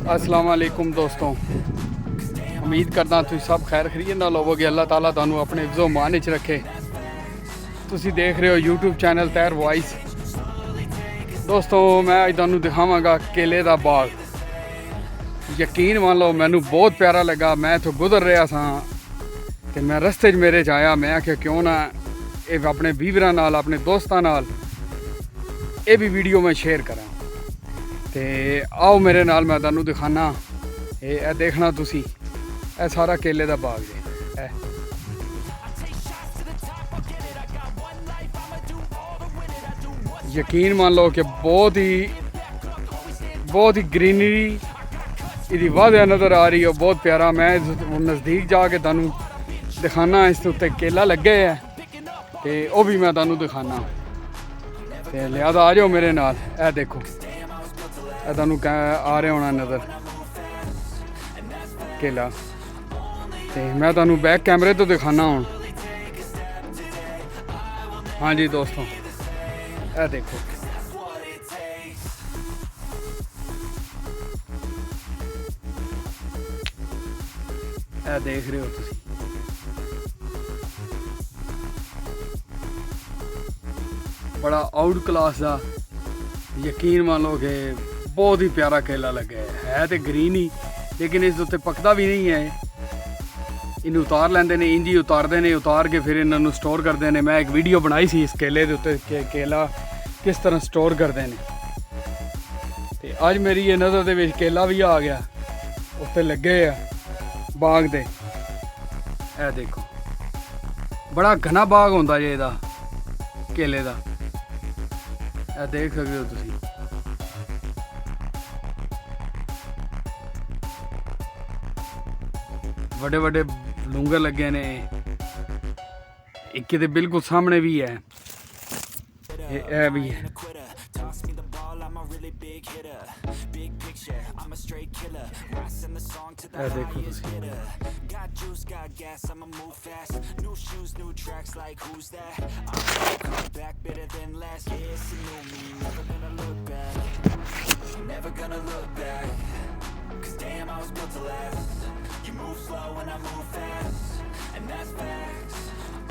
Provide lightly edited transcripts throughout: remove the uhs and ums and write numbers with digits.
अस्सलाम वालेकुम दोस्तों, उम्मीद करदा तुसीं सब खैर खरीद नाल होवोगे। अल्लाह ताला तुहानूं अपने इज़्ज़ो मान च रखे। तुसीं देख रहे हो यूट्यूब चैनल तहर वॉइस। दोस्तों मैं अज तुहानूं दिखावांगा केले दा बाग। यकीन मान लो मैनूं बहुत प्यारा लगा। मैं इत्थों गुजर रहा सा ते मैं रस्ते च मेरे च आया, मैं आख्या क्यों ना ये अपने व्यूवरां नाल अपने दोस्तां नाल ये भी वीडियो मैं शेयर करां। ते आओ मेरे नाल मैं तुहानूं दिखाना। ये देखना तुसी, ये सारा केले दा बाग है। यकीन मान लो कि बहुत ही ग्रीनरी इसकी वादिया नज़र आ रही है, बहुत प्यारा। मैं नज़दीक जाके तुहानूं दिखाना। इस उत्ते केला लगे है ते वो भी मैं तुहानूं दिखाना। ते लिहाजा आ जाओ मेरे नाल। ए देखो तुहानूं आ रहा होना नज़र केला। ते मैं तुहानूं बैक कैमरे तो दिखाना हुण। हाँ जी दोस्तों, ए देखो ए देख रहे हो तुसीं। बड़ा आउट क्लास का यकीन मान लो कि बहुत ही प्यारा केला लगे है तो ग्रीन ही, लेकिन इस उत्ते पकता भी नहीं है। इन्हें उतार लेंदे ने, इंज ही उतारते हैं, उतार के फिर इन्होंने स्टोर करते हैं। मैं एक वीडियो बनाई सी इस केले के उत्ते कि केला किस तरह स्टोर करते हैं। तो अज मेरी ये नज़र दे विच केला भी आ गया, उत्ते लगे है बाग दे। ए देखो बड़ा घना बाग होंदा जे इहदा केले दा। ए देख सकते हो तुसीं। बड़े बड़े लूंगर लगे ने, एक ते बिल्कुल सामने भी है, ये भी है। देखो You move slow and I move fast, and that's facts.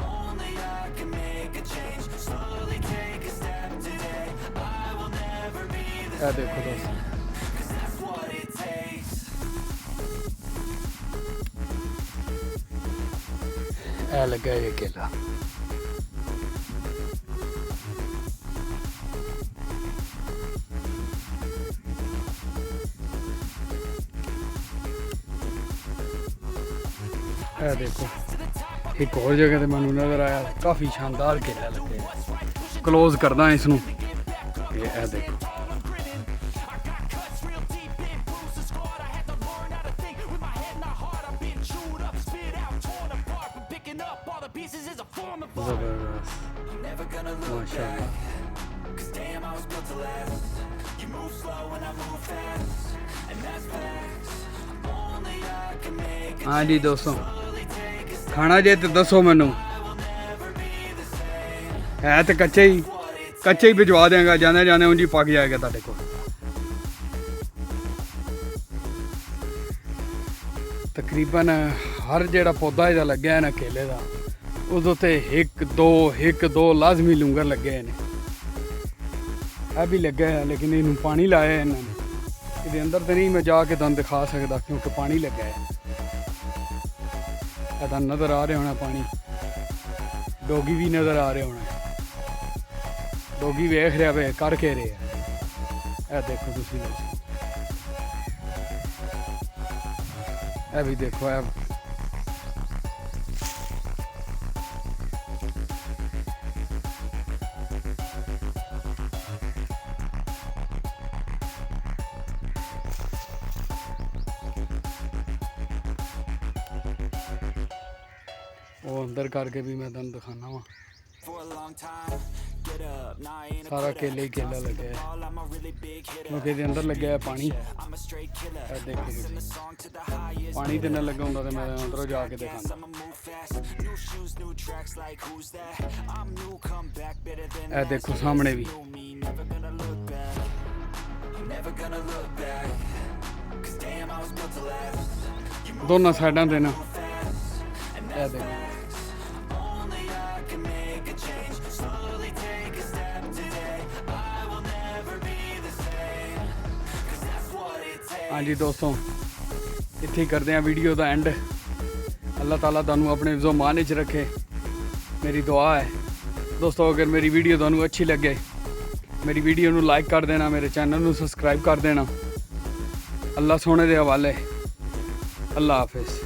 Only I can make a change. Slowly take a step today. I will never be the same, 'cause that's what it takes. ऐ लगा ये केला। है देखो एक और जगह ते मैनूं नज़र आया काफ़ी शानदार केला लगे। क्लोज करदा इसनूं। ये देखो ज़बरदस्त, माशाअल्लाह। हाँ जी दोस्तों, खाना जे तो दसो मैनू। है तो कच्चे ही भिजवा देंगे, जाने जाने उंज ही पक जाएगा तुहाडे कोल। तकरीबन हर जेड़ा पौधा इहदा लग्या है ना केले का, उस उत्ते एक दो लाजमी लूंगर लगे हैं। यह भी लगे है, लेकिन इनू पानी लाया है इन्होंने। ये अंदर तो नहीं मैं जाके तुहानूं दिखा सकता क्योंकि पानी लगा है। नज़र आ रहा होना पानी, डोगी भी नज़र आ रहा होना। डोगी वेख रहा वे कर के रहे। देखो तुसीं, भी देखो वो अंदर करके भी मैं तुहानूं दिखाना वा। सारा केले ही केला लगे है क्योंकि ये अंदर लगे है पानी। देखो पानी तो ना लगा होंदा तो मैं अंदरों जाके दिखाना। देखो सामने भी Never gonna look back, 'cause damn दोनों साइडों दे ना ये देखो। हाँ जी दोस्तों, इत्थे ही करते हैं वीडियो का एंड। अल्लाह ताला तुहानू अपने ज़ुबान च रखे, मेरी दुआ है। दोस्तों अगर मेरी वीडियो तुहानू अच्छी लगे, मेरी वीडियो नू लाइक कर देना, मेरे चैनल नू सब्सक्राइब कर देना। अल्लाह सोने दे हवाले। अल्लाह हाफिज़।